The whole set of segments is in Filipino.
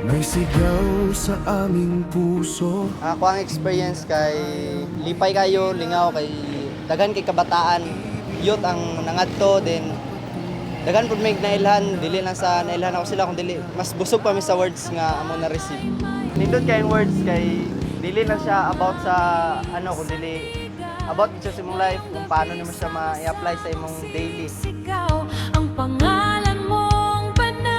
May sigaw sa aming puso. Ako ang experience kay lipay kayo, lingaw kay daghan kay kabataan. Youth ang nangadto din. Daghan pud may nailhan, dili lang sa nailhan ako sila kung dili mas busog pa mi sa words nga amo na receive. Nindot kay words kay dili lang siya about sa ano kung dili about sa imong life kung paano nimo siya ma-apply sa imong daily. Ikaw ang pangalan mong banal.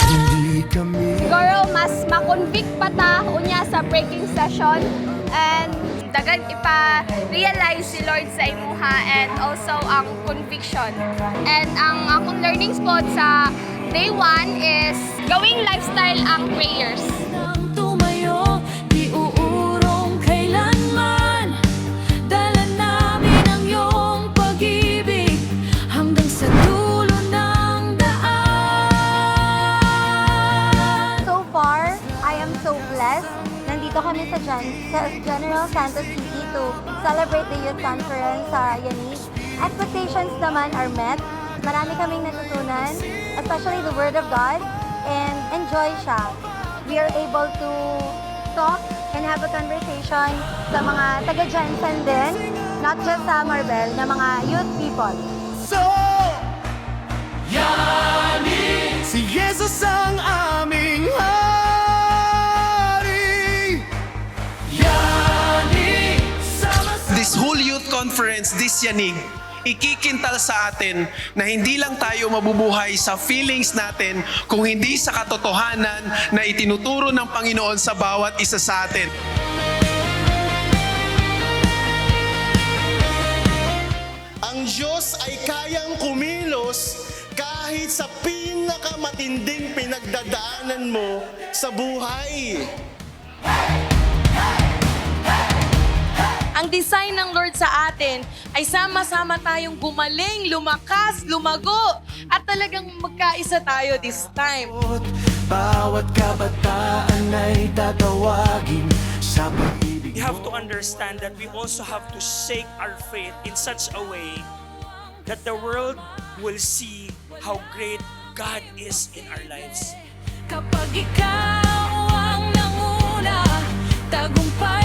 Hindi kami Siguro mas makonvict pa ta unya sa breaking session and dagan ipa-realize si Lord sa imuha and also ang conviction. And ang akong learning spot sa day 1 is gawing lifestyle ang prayers. Nang tumayo, di uurong kailanman. Dala namin ang iyong pag-ibig hanggang sa dulo ng daan. So far, I am so blessed. Nandito kami sa General Santos City to celebrate the youth conference sa Yanig. Expectations naman are met. Marami kaming natutunan, especially the Word of God, and enjoy siya. We are able to talk and have a conversation sa mga taga-Jensen din, not just sa Marbel, na mga youth people. so Yani si Jesus ang aming hari. Yani This whole youth conference, this yanig, ikikintal sa atin na hindi lang tayo mabubuhay sa feelings natin kung hindi sa katotohanan na itinuturo ng Panginoon sa bawat isa sa atin. Ang Diyos ay kayang kumilos kahit sa pinakamatinding pinagdadaanan mo sa buhay. Ang design ng Lord sa atin ay sama-sama tayong gumaling, lumakas, lumago, at talagang magkaisa tayo this time. Bawat kabataan ay tatawagin sa pag-ibig We have to mo. understand that we also have to shake our faith in such a way that the world will see how great God is in our lives. Kapag ikaw ang nanguna, tagumpay